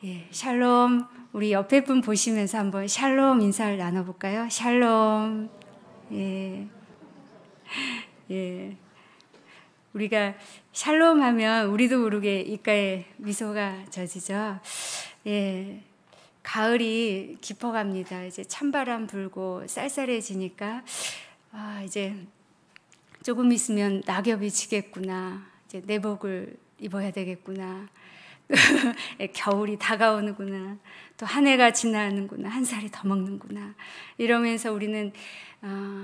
예, 샬롬. 우리 옆에 분 보시면서 한번 샬롬 인사를 나눠볼까요? 샬롬. 예. 예. 우리가 샬롬 하면 우리도 모르게 입가에 미소가 젖이죠. 예. 가을이 깊어갑니다. 이제 찬바람 불고 쌀쌀해지니까, 이제 조금 있으면 낙엽이 지겠구나. 이제 내복을 입어야 되겠구나. 겨울이 다가오는구나. 또 한 해가 지나는구나. 한 살이 더 먹는구나. 이러면서 우리는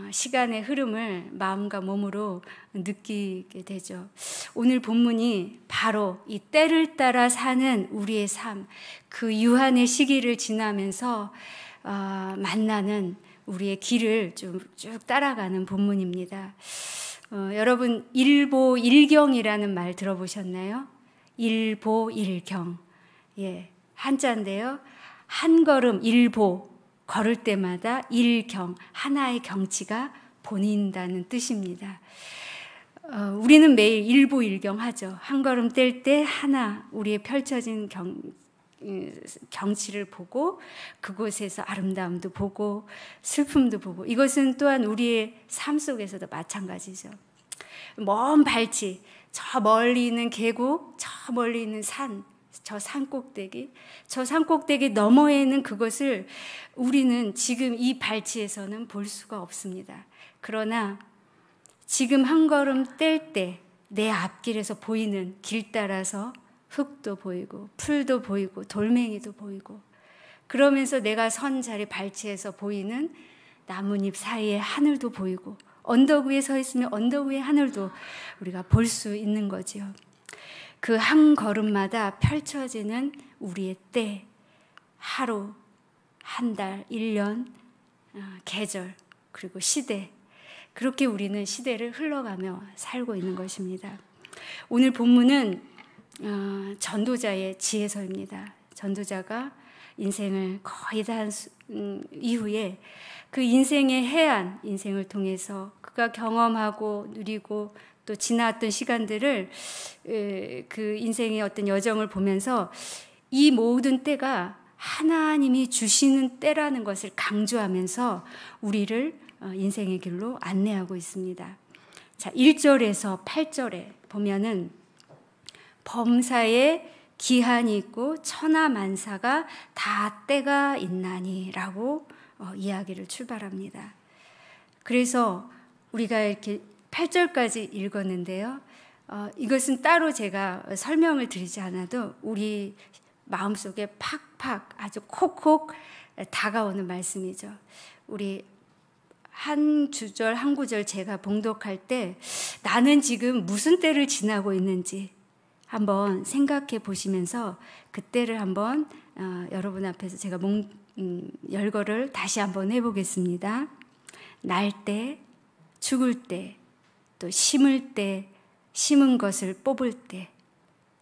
시간의 흐름을 마음과 몸으로 느끼게 되죠. 오늘 본문이 바로 이 때를 따라 사는 우리의 삶, 그 유한의 시기를 지나면서 만나는 우리의 길을 좀 쭉 따라가는 본문입니다. 여러분 일보일경이라는 말 들어보셨나요? 일보일경. 예, 한자인데요. 한 걸음 일보 걸을 때마다 일경, 하나의 경치가 보인다는 뜻입니다. 우리는 매일 일보일경 하죠. 한 걸음 뗄 때 하나 우리의 펼쳐진 경치를 보고 그곳에서 아름다움도 보고 슬픔도 보고, 이것은 또한 우리의 삶 속에서도 마찬가지죠. 먼 발치, 저 멀리 있는 계곡, 저 멀리 있는 산, 저 산꼭대기, 저 산꼭대기 너머에 있는 그것을 우리는 지금 이 발치에서는 볼 수가 없습니다. 그러나 지금 한 걸음 뗄 때 내 앞길에서 보이는 길 따라서 흙도 보이고 풀도 보이고 돌멩이도 보이고, 그러면서 내가 선 자리 발치에서 보이는 나뭇잎 사이에 하늘도 보이고, 언덕 위에 서 있으면 언덕 위의 하늘도 우리가 볼 수 있는 거지요. 그 한 걸음마다 펼쳐지는 우리의 때, 하루, 한 달, 1년, 계절, 그리고 시대, 그렇게 우리는 시대를 흘러가며 살고 있는 것입니다. 오늘 본문은 전도자의 지혜서입니다. 전도자가 인생을 거의 다 한 이후에 그 인생의 해안, 인생을 통해서 그가 경험하고 누리고 또 지나왔던 시간들을, 그 인생의 어떤 여정을 보면서 이 모든 때가 하나님이 주시는 때라는 것을 강조하면서 우리를 인생의 길로 안내하고 있습니다. 자, 1절에서 8절에 보면은 범사에 기한이 있고 천하만사가 다 때가 있나니 라고 이야기를 출발합니다. 그래서 우리가 이렇게 8절까지 읽었는데요. 이것은 따로 제가 설명을 드리지 않아도 우리 마음속에 팍팍 아주 콕콕 다가오는 말씀이죠. 우리 한 주절 한 구절 제가 봉독할 때 나는 지금 무슨 때를 지나고 있는지 한번 생각해 보시면서 그 때를 한번 여러분 앞에서 제가 열거를 다시 한번 해보겠습니다. 날 때, 죽을 때, 또 심을 때, 심은 것을 뽑을 때,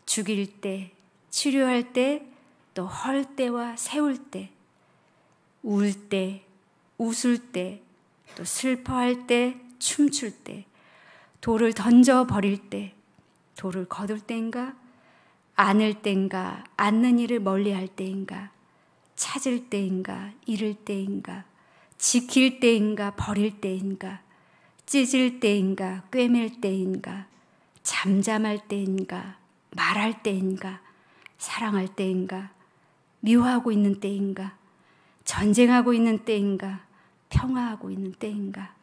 죽일 때, 치료할 때, 또 헐 때와 세울 때, 울 때, 웃을 때, 또 슬퍼할 때, 춤출 때, 돌을 던져버릴 때, 돌을 거둘 때인가, 안을 때인가, 않는 일을 멀리할 때인가, 찾을 때인가, 잃을 때인가, 지킬 때인가, 버릴 때인가, 찢을 때인가, 꿰맬 때인가, 잠잠할 때인가, 말할 때인가, 사랑할 때인가, 미워하고 있는 때인가, 전쟁하고 있는 때인가, 평화하고 있는 때인가.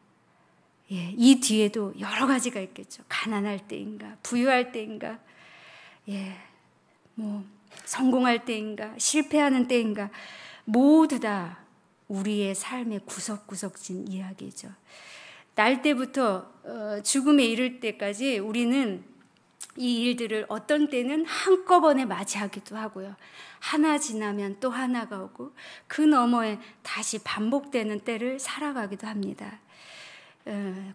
예, 이 뒤에도 여러 가지가 있겠죠. 가난할 때인가, 부유할 때인가, 예, 성공할 때인가, 실패하는 때인가, 모두 다 우리의 삶의 구석구석진 이야기죠. 날 때부터 죽음에 이를 때까지 우리는 이 일들을 어떤 때는 한꺼번에 맞이하기도 하고요. 하나 지나면 또 하나가 오고 그 너머에 다시 반복되는 때를 살아가기도 합니다.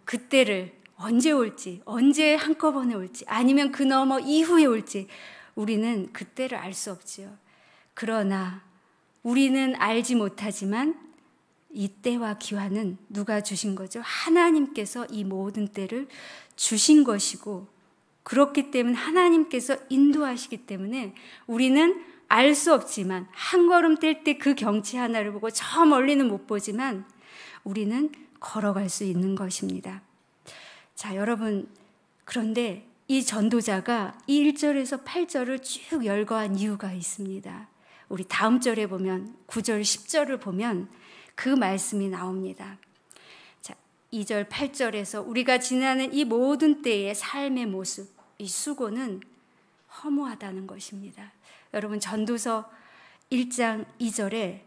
그 때를 언제 올지, 언제 한꺼번에 올지, 아니면 그 너머 이후에 올지 우리는 그 때를 알 수 없지요. 그러나 우리는 알지 못하지만 이 때와 기한은 누가 주신 거죠? 하나님께서 이 모든 때를 주신 것이고 그렇기 때문에 하나님께서 인도하시기 때문에 우리는 알 수 없지만 한 걸음 뗄 때 그 경치 하나를 보고 저 멀리는 못 보지만 우리는 걸어갈 수 있는 것입니다. 자, 여러분, 그런데 이 전도자가 이 1절에서 8절을 쭉 열거한 이유가 있습니다. 우리 다음 절에 보면 9절, 10절을 보면 그 말씀이 나옵니다. 자, 2절, 8절에서 우리가 지나는 이 모든 때의 삶의 모습, 이 수고는 허무하다는 것입니다. 여러분, 전도서 1장 2절에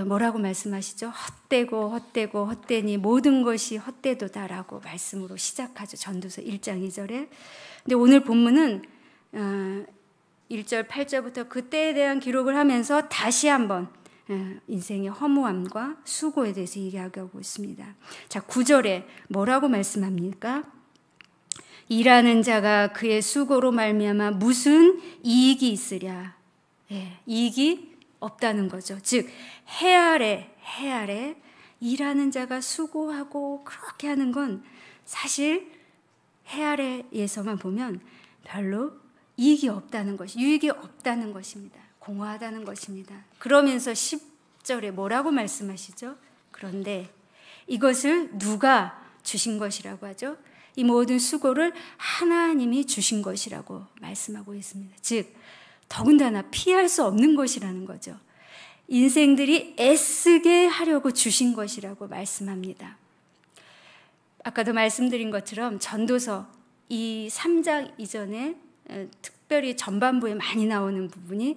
뭐라고 말씀하시죠? 헛되고 헛되니 모든 것이 헛되도다라고 말씀으로 시작하죠. 전도서 1장 2절에. 근데 오늘 본문은 1절 8절부터 그 때에 대한 기록을 하면서 다시 한번 인생의 허무함과 수고에 대해서 얘기하고 있습니다. 자, 9절에 뭐라고 말씀합니까? 일하는 자가 그의 수고로 말미암아 무슨 이익이 있으랴. 이익이 없다는 거죠. 즉 해 아래 일하는 자가 수고하고 그렇게 하는 건 사실 해 아래에서만 보면 별로 이익이 없다는 것이, 유익이 없다는 것입니다. 공허하다는 것입니다. 그러면서 10절에 뭐라고 말씀하시죠? 그런데 이것을 누가 주신 것이라고 하죠? 이 모든 수고를 하나님이 주신 것이라고 말씀하고 있습니다. 즉 더군다나 피할 수 없는 것이라는 거죠. 인생들이 애쓰게 하려고 주신 것이라고 말씀합니다. 아까도 말씀드린 것처럼 전도서 이 3장 이전에 특별히 전반부에 많이 나오는 부분이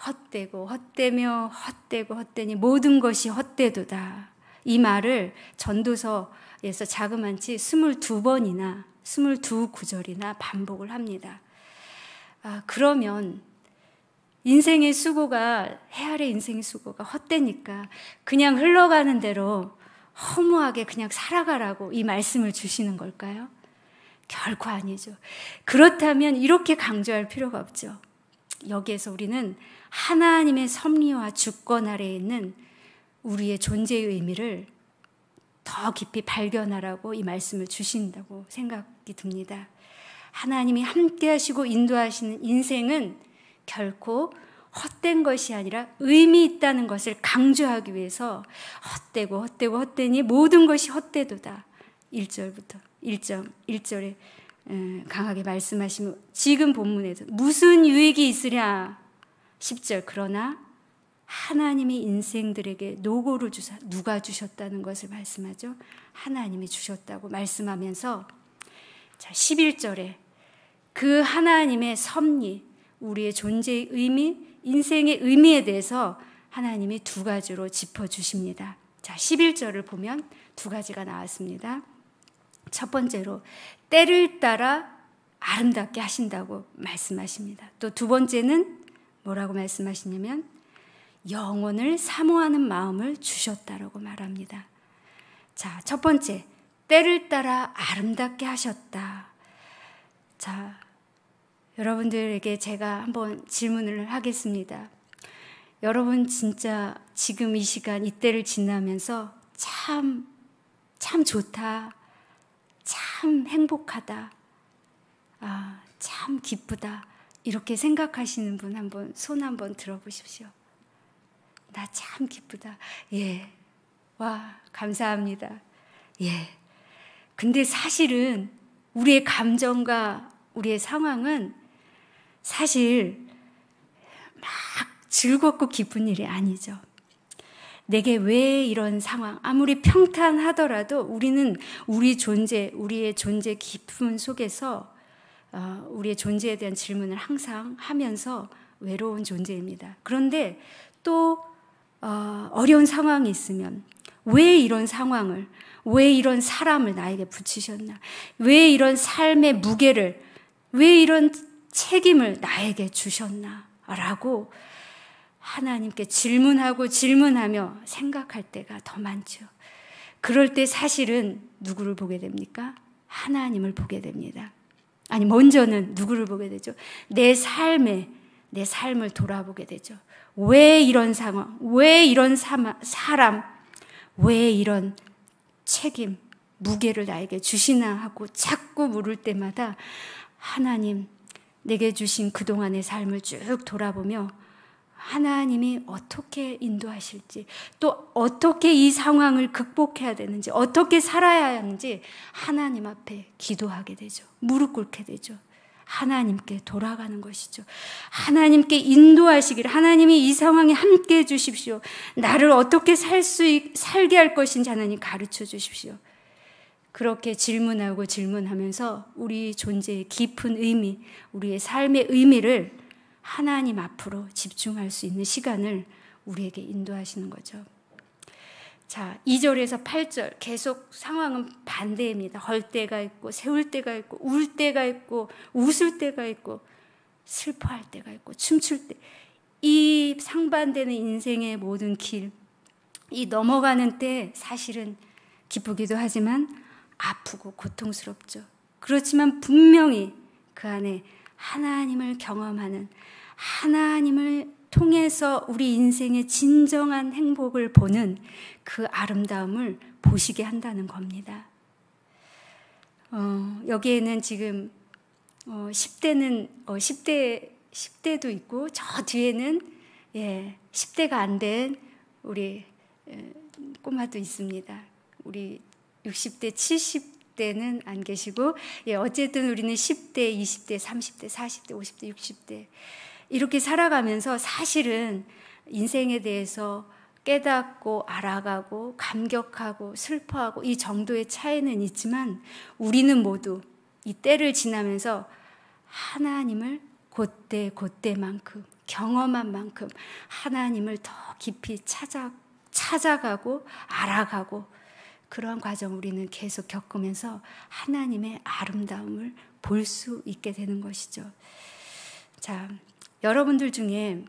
헛되고 헛되며 헛되고 헛되니 모든 것이 헛되도다. 이 말을 전도서에서 자그만치 22번이나 22구절이나 반복을 합니다. 그러면 인생의 수고가, 해 아래 인생의 수고가 헛되니까 그냥 흘러가는 대로 허무하게 그냥 살아가라고 이 말씀을 주시는 걸까요? 결코 아니죠. 그렇다면 이렇게 강조할 필요가 없죠. 여기에서 우리는 하나님의 섭리와 주권 아래에 있는 우리의 존재의 의미를 더 깊이 발견하라고 이 말씀을 주신다고 생각이 듭니다. 하나님이 함께 하시고 인도하시는 인생은 결코 헛된 것이 아니라 의미 있다는 것을 강조하기 위해서 헛되니 모든 것이 헛되도다. 1절부터 1절에 강하게 말씀하시면 지금 본문에서 무슨 유익이 있으랴 10절 그러나 하나님이 인생들에게 노고를 주사 누가 주셨다는 것을 말씀하죠. 하나님이 주셨다고 말씀하면서 자 11절에 그 하나님의 섭리 우리의 존재의 의미, 인생의 의미에 대해서 하나님이 두 가지로 짚어주십니다. 자, 11절을 보면 두 가지가 나왔습니다. 첫 번째로 때를 따라 아름답게 하신다고 말씀하십니다. 또 두 번째는 뭐라고 말씀하시냐면 영혼을 사모하는 마음을 주셨다라고 말합니다. 자, 첫 번째, 때를 따라 아름답게 하셨다. 자, 여러분들에게 제가 한번 질문을 하겠습니다. 여러분 진짜 지금 이 시간 이때를 지나면서 참 좋다, 참 행복하다, 참 기쁘다 이렇게 생각하시는 분 한번 손 한번 들어보십시오. 나 참 기쁘다. 예, 와 감사합니다. 예. 근데 사실은 우리의 감정과 우리의 상황은 사실 막 즐겁고 기쁜 일이 아니죠. 내게 왜 이런 상황, 아무리 평탄하더라도 우리는 우리의 존재 깊음 속에서 우리의 존재에 대한 질문을 항상 하면서 외로운 존재입니다. 그런데 또 어려운 상황이 있으면 왜 이런 상황을, 왜 이런 사람을 나에게 붙이셨나? 왜 이런 삶의 무게를, 왜 이런 책임을 나에게 주셨나? 라고 하나님께 질문하며 생각할 때가 더 많죠. 그럴 때 사실은 누구를 보게 됩니까? 하나님을 보게 됩니다. 아니, 먼저는 누구를 보게 되죠? 내 삶을 돌아보게 되죠. 왜 이런 상황, 왜 이런 사람, 왜 이런 책임, 무게를 나에게 주시나 하고 자꾸 물을 때마다 하나님, 내게 주신 그동안의 삶을 쭉 돌아보며 하나님이 어떻게 인도하실지, 또 어떻게 이 상황을 극복해야 되는지, 어떻게 살아야 하는지 하나님 앞에 기도하게 되죠. 무릎 꿇게 되죠. 하나님께 돌아가는 것이죠. 하나님께 인도하시기를, 하나님이 이 상황에 함께 해 주십시오. 나를 어떻게 살게 할 것인지 하나님 가르쳐 주십시오. 그렇게 질문하면서 우리 존재의 깊은 의미, 우리의 삶의 의미를 하나님 앞으로 집중할 수 있는 시간을 우리에게 인도하시는 거죠. 자, 2절에서 8절 계속 상황은 반대입니다. 헐 때가 있고 세울 때가 있고 울 때가 있고 웃을 때가 있고 슬퍼할 때가 있고 춤출 때, 이 상반되는 인생의 모든 길, 이 넘어가는 때 사실은 기쁘기도 하지만 아프고 고통스럽죠. 그렇지만 분명히 그 안에 하나님을 경험하는, 하나님을 통해서 우리 인생의 진정한 행복을 보는 그 아름다움을 보시게 한다는 겁니다. 여기에는 지금 10대도 있고 저 뒤에는 10대가 안 된 우리 꼬마도 있습니다. 우리 60대, 70대는 안 계시고, 어쨌든 우리는 10대, 20대, 30대, 40대, 50대, 60대 이렇게 살아가면서 사실은 인생에 대해서 깨닫고 알아가고 감격하고 슬퍼하고 이 정도의 차이는 있지만 우리는 모두 이 때를 지나면서 하나님을 그때만큼 경험한 만큼 하나님을 더 깊이 찾아가고 알아가고, 그러한 과정 우리는 계속 겪으면서 하나님의 아름다움을 볼 수 있게 되는 것이죠. 자, 여러분들 중에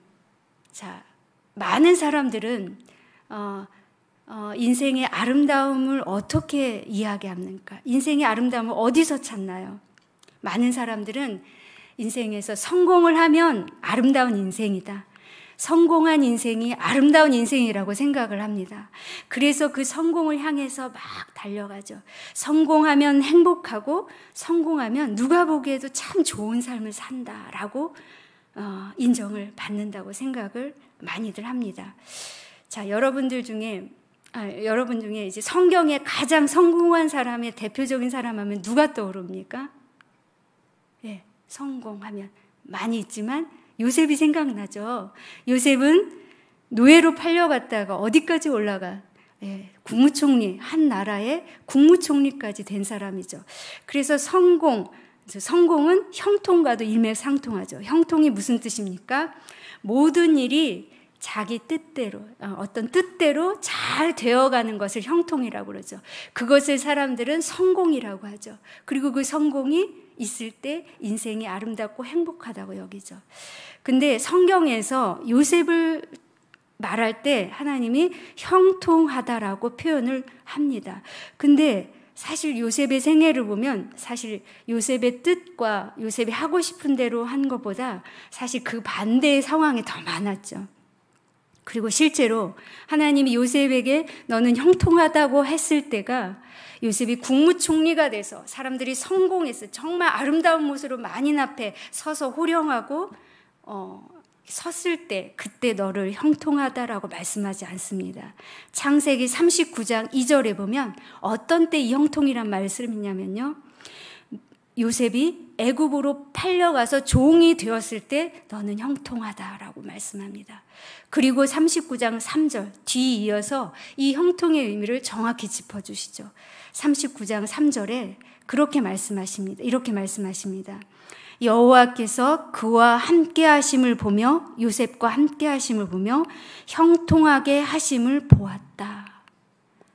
많은 사람들은 인생의 아름다움을 어떻게 이야기합니까? 인생의 아름다움을 어디서 찾나요? 많은 사람들은 인생에서 성공을 하면 아름다운 인생이다, 성공한 인생이 아름다운 인생이라고 생각을 합니다. 그래서 그 성공을 향해서 막 달려가죠. 성공하면 행복하고 성공하면 누가 보기에도 참 좋은 삶을 산다라고 인정을 받는다고 생각을 많이들 합니다. 자, 여러분 중에 이제 성경에 가장 성공한 사람의 대표적인 사람 하면 누가 떠오릅니까? 성공하면 많이 있지만 요셉이 생각나죠. 요셉은 노예로 팔려갔다가 어디까지 올라가? 국무총리, 한 나라의 국무총리까지 된 사람이죠. 그래서 성공은 형통과도 일맥상통하죠. 형통이 무슨 뜻입니까? 모든 일이 자기 뜻대로, 어떤 뜻대로 잘 되어가는 것을 형통이라고 그러죠. 그것을 사람들은 성공이라고 하죠. 그리고 그 성공이 있을 때 인생이 아름답고 행복하다고 여기죠. 근데 성경에서 요셉을 말할 때 하나님이 형통하다라고 표현을 합니다. 근데 사실 요셉의 생애를 보면 사실 요셉의 뜻과 요셉이 하고 싶은 대로 한 것보다 사실 그 반대의 상황이 더 많았죠. 그리고 실제로 하나님이 요셉에게 너는 형통하다고 했을 때가 요셉이 국무총리가 돼서 사람들이 성공했어요. 정말 아름다운 모습으로 만인 앞에 서서 호령하고 섰을 때 그때 너를 형통하다라고 말씀하지 않습니다. 창세기 39장 2절에 보면 어떤 때 이 형통이란 말을 쓰냐면요, 요셉이 애굽으로 팔려가서 종이 되었을 때 너는 형통하다라고 말씀합니다. 그리고 39장 3절 뒤이어서 이 형통의 의미를 정확히 짚어주시죠. 39장 3절에 그렇게 말씀하십니다. 이렇게 말씀하십니다. 여호와께서 그와 함께 하심을 보며 요셉과 함께 하심을 보며 형통하게 하심을 보았다.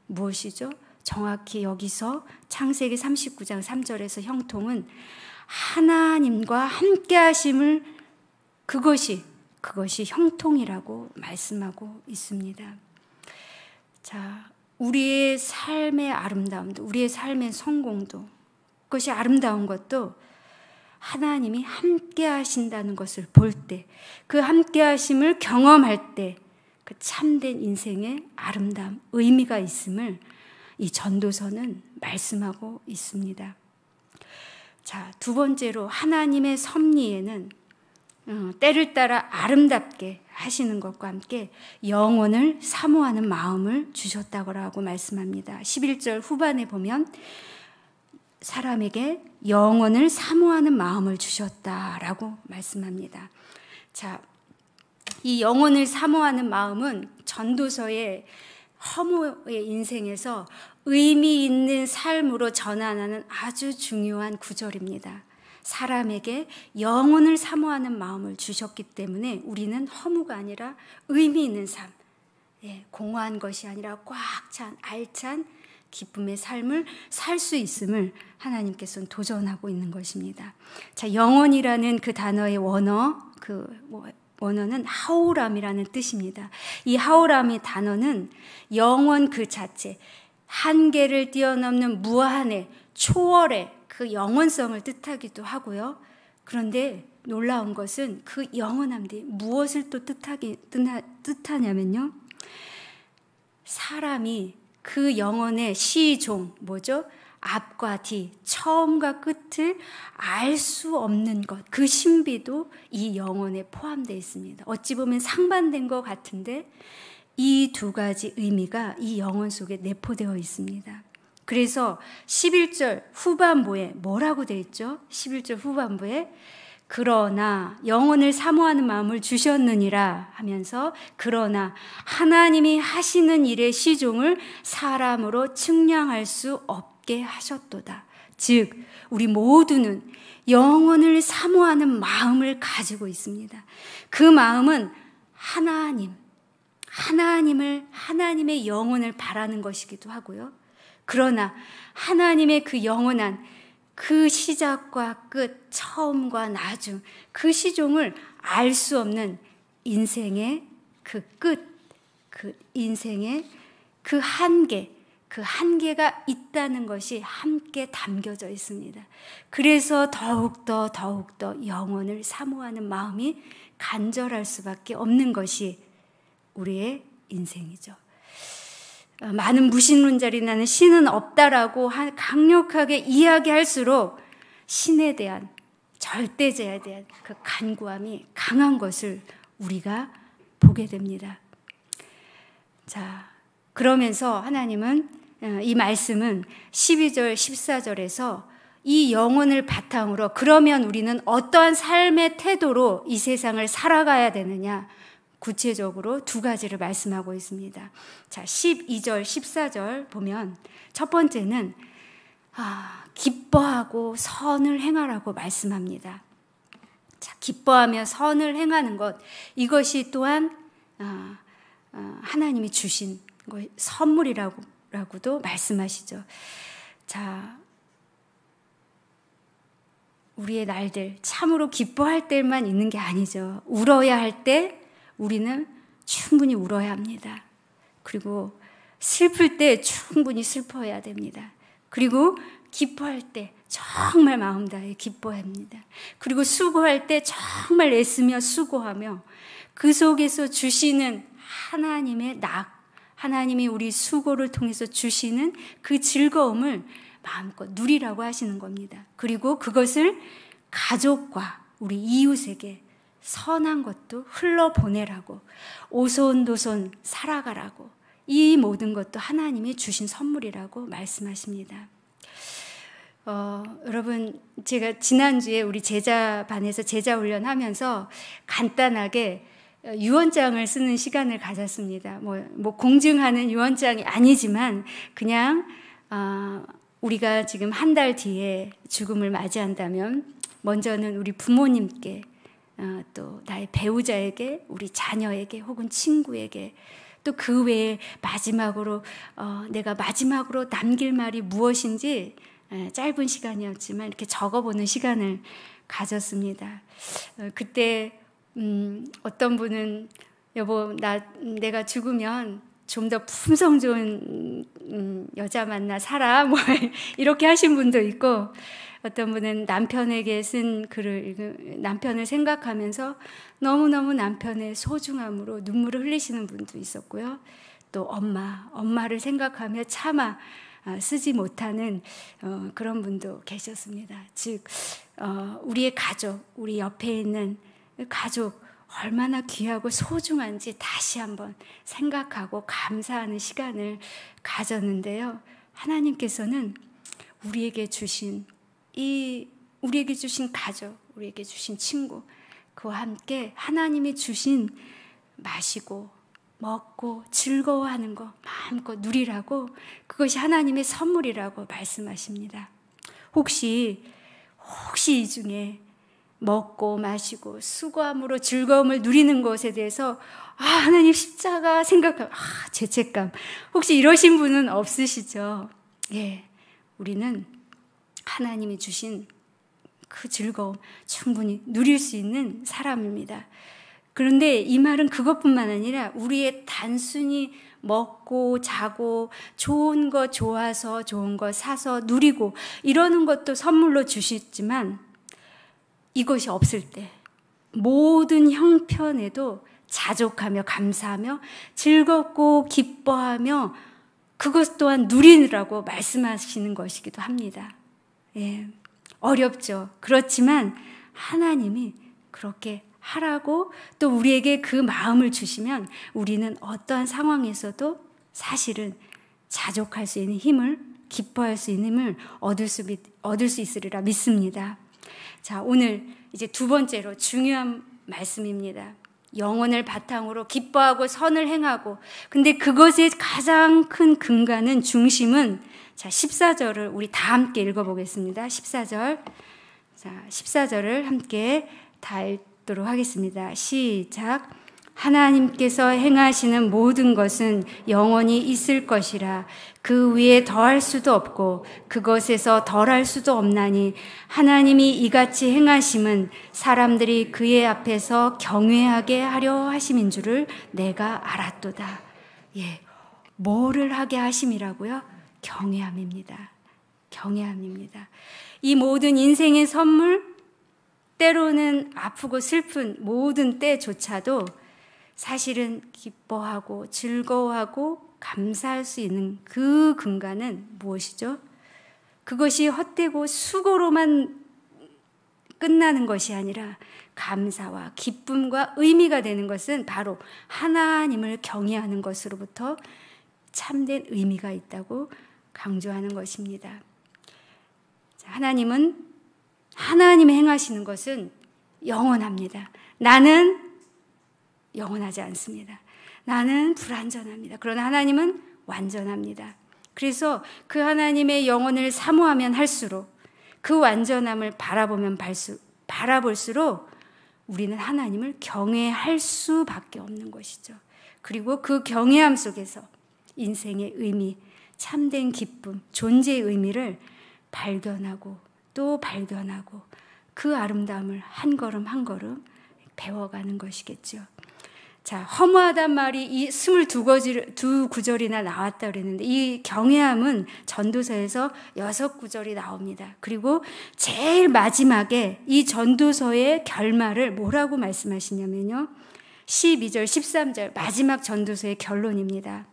무엇이죠? 정확히 여기서 창세기 39장 3절에서 형통은 하나님과 함께 하심을, 그것이 형통이라고 말씀하고 있습니다. 자, 우리의 삶의 아름다움도, 우리의 삶의 성공도, 그것이 아름다운 것도 하나님이 함께 하신다는 것을 볼 때, 그 함께 하심을 경험할 때 그 참된 인생의 아름다움, 의미가 있음을 이 전도서는 말씀하고 있습니다. 자, 두 번째로 하나님의 섭리에는 때를 따라 아름답게 하시는 것과 함께 영원을 사모하는 마음을 주셨다고 말씀합니다. 11절 후반에 보면 사람에게 영원을 사모하는 마음을 주셨다라고 말씀합니다. 자, 이 영원을 사모하는 마음은 전도서의 허무의 인생에서 의미 있는 삶으로 전환하는 아주 중요한 구절입니다. 사람에게 영혼을 사모하는 마음을 주셨기 때문에 우리는 허무가 아니라 의미 있는 삶, 공허한 것이 아니라 꽉 찬 알찬 기쁨의 삶을 살 수 있음을 하나님께서는 도전하고 있는 것입니다. 자, 영혼이라는 그 단어의 원어는 하오람이라는 뜻입니다. 이 하오람의 단어는 영원 그 자체, 한계를 뛰어넘는 무한의 초월의 그 영원성을 뜻하기도 하고요. 그런데 놀라운 것은 그 영원함이 무엇을 또 뜻하냐면요. 사람이 그 영혼의 시종, 앞과 뒤, 처음과 끝을 알 수 없는 것, 그 신비도 이 영혼에 포함되어 있습니다. 어찌 보면 상반된 것 같은데 이 두 가지 의미가 이 영혼 속에 내포되어 있습니다. 그래서 11절 후반부에 뭐라고 되어 있죠? 11절 후반부에 그러나 영혼을 사모하는 마음을 주셨느니라 하면서 그러나 하나님이 하시는 일의 시종을 사람으로 측량할 수 없게 하셨도다. 즉 우리 모두는 영혼을 사모하는 마음을 가지고 있습니다. 그 마음은 하나님의 영혼을 바라는 것이기도 하고요. 그러나 하나님의 그 영원한 그 시작과 끝, 처음과 나중, 그 시종을 알 수 없는 인생의 그 끝, 그 인생의 그 한계가 있다는 것이 함께 담겨져 있습니다. 그래서 더욱더 영혼을 사모하는 마음이 간절할 수밖에 없는 것이 우리의 인생이죠. 많은 무신론자들이 나는 신은 없다라고 강력하게 이야기할수록 신에 대한, 절대자에 대한 그 간구함이 강한 것을 우리가 보게 됩니다. 자, 그러면서 하나님은 이 말씀은 12절, 14절에서 이 영혼을 바탕으로 그러면 우리는 어떠한 삶의 태도로 이 세상을 살아가야 되느냐, 구체적으로 두 가지를 말씀하고 있습니다. 자, 12절, 14절 보면 첫 번째는 기뻐하고 선을 행하라고 말씀합니다. 자, 기뻐하며 선을 행하는 것, 이것이 또한 하나님이 주신 선물이라고도 말씀하시죠. 자, 우리의 날들 참으로 기뻐할 때만 있는 게 아니죠. 울어야 할 때 우리는 충분히 울어야 합니다. 그리고 슬플 때 충분히 슬퍼해야 됩니다. 그리고 기뻐할 때 정말 마음 다해 기뻐해야 합니다. 그리고 수고할 때 정말 애쓰며 수고하며 그 속에서 주시는 하나님의 하나님이 우리 수고를 통해서 주시는 그 즐거움을 마음껏 누리라고 하시는 겁니다. 그리고 그것을 가족과 우리 이웃에게 선한 것도 흘러보내라고, 오손도손 살아가라고, 이 모든 것도 하나님이 주신 선물이라고 말씀하십니다. 여러분, 제가 지난주에 우리 제자반에서 제자 훈련하면서 간단하게 유언장을 쓰는 시간을 가졌습니다. 뭐 공증하는 유언장이 아니지만 그냥 우리가 지금 한 달 뒤에 죽음을 맞이한다면 먼저는 우리 부모님께, 또 나의 배우자에게, 우리 자녀에게 혹은 친구에게, 또 그 외에 마지막으로 내가 마지막으로 남길 말이 무엇인지 짧은 시간이었지만 이렇게 적어보는 시간을 가졌습니다. 그때 어떤 분은 여보, 내가 죽으면 좀 더 품성 좋은 여자 만나 살아, 이렇게 하신 분도 있고, 어떤 분은 남편에게 쓴 글을 남편을 생각하면서 너무너무 남편의 소중함으로 눈물을 흘리시는 분도 있었고요. 또 엄마를 생각하며 차마 쓰지 못하는 그런 분도 계셨습니다. 즉 우리의 가족, 우리 옆에 있는 가족 얼마나 귀하고 소중한지 다시 한번 생각하고 감사하는 시간을 가졌는데요. 하나님께서는 우리에게 주신 가족, 우리에게 주신 친구, 그와 함께 하나님이 주신 마시고 먹고 즐거워하는 거 마음껏 누리라고, 그것이 하나님의 선물이라고 말씀하십니다. 혹시 이 중에 먹고 마시고 수고함으로 즐거움을 누리는 것에 대해서 하나님 십자가 생각하면 죄책감, 혹시 이러신 분은 없으시죠? 예, 우리는 하나님이 주신 그 즐거움 충분히 누릴 수 있는 사람입니다. 그런데 이 말은 그것뿐만 아니라 우리의 단순히 먹고 자고 좋은 거 좋아서 좋은 거 사서 누리고 이러는 것도 선물로 주시지만, 이것이 없을 때 모든 형편에도 자족하며 감사하며 즐겁고 기뻐하며 그것 또한 누리느라고 말씀하시는 것이기도 합니다. 예, 어렵죠. 그렇지만 하나님이 그렇게 하라고 또 우리에게 그 마음을 주시면 우리는 어떠한 상황에서도 사실은 자족할 수 있는 힘을, 기뻐할 수 있는 힘을 얻을 수 있으리라 믿습니다. 자, 오늘 이제 두 번째로 중요한 말씀입니다. 영혼을 바탕으로 기뻐하고 선을 행하고, 근데 그것의 가장 큰 근간은, 중심은, 자, 14절을 우리 다 함께 읽어보겠습니다. 14절. 자, 14절을 함께 다 읽도록 하겠습니다. 시작. 하나님께서 행하시는 모든 것은 영원히 있을 것이라. 그 위에 더할 수도 없고 그것에서 덜할 수도 없나니 하나님이 이같이 행하심은 사람들이 그의 앞에서 경외하게 하려 하심인 줄을 내가 알았도다. 예, 뭐를 하게 하심이라고요? 경외함입니다. 경외함입니다. 이 모든 인생의 선물, 때로는 아프고 슬픈 모든 때조차도 사실은 기뻐하고 즐거워하고 감사할 수 있는 그 근간은 무엇이죠? 그것이 헛되고 수고로만 끝나는 것이 아니라 감사와 기쁨과 의미가 되는 것은 바로 하나님을 경외하는 것으로부터 참된 의미가 있다고 강조하는 것입니다. 하나님이 행하시는 것은 영원합니다. 나는 영원하지 않습니다. 나는 불완전합니다. 그러나 하나님은 완전합니다. 그래서 그 하나님의 영혼을 사모하면 할수록, 그 완전함을 바라볼수록 우리는 하나님을 경외할 수밖에 없는 것이죠. 그리고 그 경외함 속에서 인생의 의미, 참된 기쁨, 존재의 의미를 발견하고 또 발견하고 그 아름다움을 한 걸음 한 걸음 배워가는 것이겠죠. 자, 허무하단 말이 이 22구절이나 나왔다 그랬는데, 이 경외함은 전도서에서 6구절이 나옵니다. 그리고 제일 마지막에 이 전도서의 결말을 뭐라고 말씀하시냐면요, 12절, 13절 마지막 전도서의 결론입니다.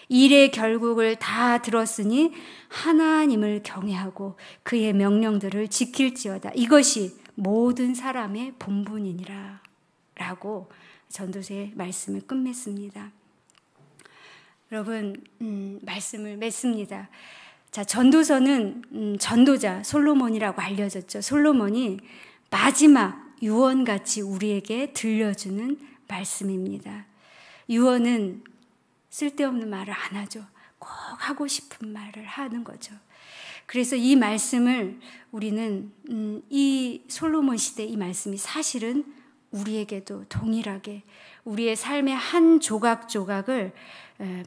일의 결국을 다 들었으니 하나님을 경외하고 그의 명령들을 지킬지어다. 이것이 모든 사람의 본분이니라 라고 전도서의 말씀을 끝맺습니다. 여러분, 말씀을 맺습니다. 자, 전도서는 전도자 솔로몬이라고 알려졌죠. 솔로몬이 마지막 유언같이 우리에게 들려주는 말씀입니다. 유언은 쓸데없는 말을 안 하죠. 꼭 하고 싶은 말을 하는 거죠. 그래서 이 말씀을 우리는 이 솔로몬 시대 이 말씀이 사실은 우리에게도 동일하게 우리의 삶의 한 조각조각을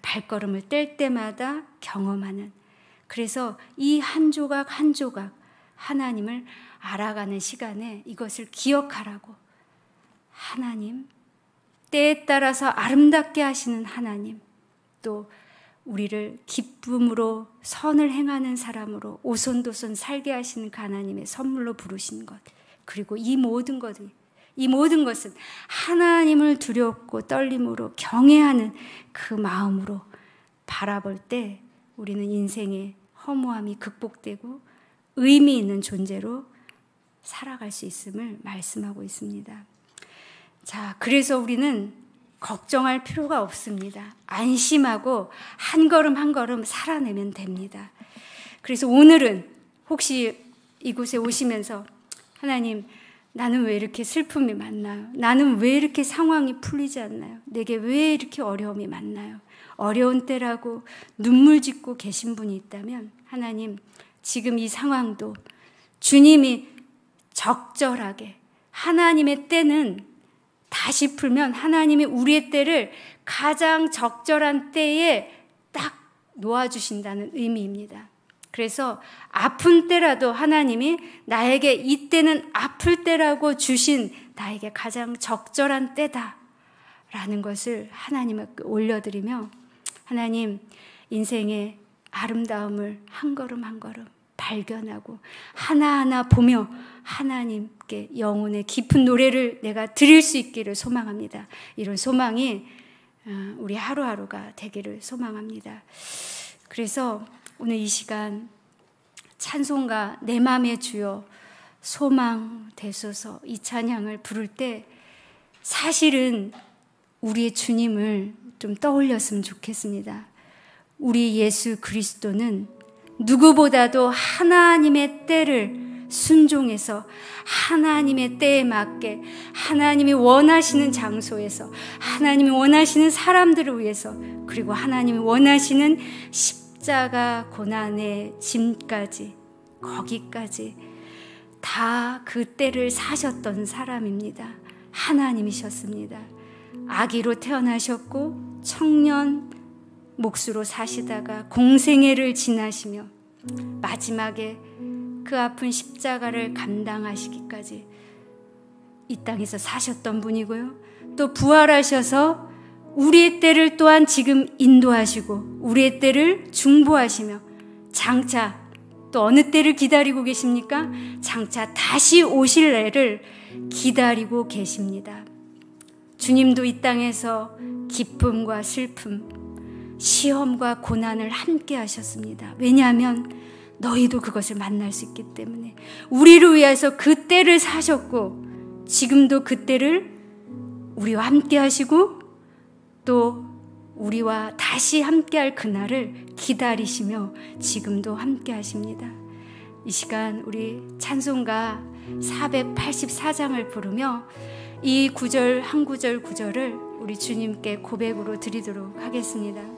발걸음을 뗄 때마다 경험하는, 그래서 이 한 조각 한 조각 하나님을 알아가는 시간에 이것을 기억하라고, 하나님, 때에 따라서 아름답게 하시는 하나님, 또 우리를 기쁨으로 선을 행하는 사람으로 오손도손 살게 하시는 그 하나님의 선물로 부르신 것, 그리고 이 모든 것은 하나님을 두렵고 떨림으로 경외하는 그 마음으로 바라볼 때 우리는 인생의 허무함이 극복되고 의미 있는 존재로 살아갈 수 있음을 말씀하고 있습니다. 자, 그래서 우리는 걱정할 필요가 없습니다. 안심하고 한 걸음 한 걸음 살아내면 됩니다. 그래서 오늘은 혹시 이곳에 오시면서 하나님, 나는 왜 이렇게 슬픔이 많나요? 나는 왜 이렇게 상황이 풀리지 않나요? 내게 왜 이렇게 어려움이 많나요? 어려운 때라고 눈물 짓고 계신 분이 있다면 하나님, 지금 이 상황도 주님이 적절하게, 하나님의 때는 다시 풀면 하나님이 우리의 때를 가장 적절한 때에 딱 놓아주신다는 의미입니다. 그래서 아픈 때라도 하나님이 나에게 이때는 아플 때라고 주신 나에게 가장 적절한 때다라는 것을 하나님께 올려드리며, 하나님, 인생의 아름다움을 한 걸음 한 걸음 발견하고 하나하나 보며 하나님께 영혼의 깊은 노래를 내가 드릴 수 있기를 소망합니다. 이런 소망이 우리 하루하루가 되기를 소망합니다. 그래서 오늘 이 시간 찬송가 내 맘의 주여 소망 되소서 이 찬양을 부를 때 사실은 우리의 주님을 좀 떠올렸으면 좋겠습니다. 우리 예수 그리스도는 누구보다도 하나님의 때를 순종해서 하나님의 때에 맞게 하나님이 원하시는 장소에서 하나님이 원하시는 사람들을 위해서, 그리고 하나님이 원하시는 십자가 고난의 짐까지, 거기까지 다 그 때를 사셨던 사람입니다. 하나님이셨습니다. 아기로 태어나셨고 청년 몫으로 사시다가 공생애를 지나시며 마지막에 그 아픈 십자가를 감당하시기까지 이 땅에서 사셨던 분이고요. 또 부활하셔서 우리의 때를 또한 지금 인도하시고 우리의 때를 중보하시며 장차 또 어느 때를 기다리고 계십니까? 장차 다시 오실 날을 기다리고 계십니다. 주님도 이 땅에서 기쁨과 슬픔, 시험과 고난을 함께 하셨습니다. 왜냐하면 너희도 그것을 만날 수 있기 때문에 우리를 위해서 그 때를 사셨고 지금도 그 때를 우리와 함께 하시고 또 우리와 다시 함께 할 그날을 기다리시며 지금도 함께 하십니다. 이 시간 우리 찬송가 484장을 부르며 이 구절 한 구절 구절을 우리 주님께 고백으로 드리도록 하겠습니다.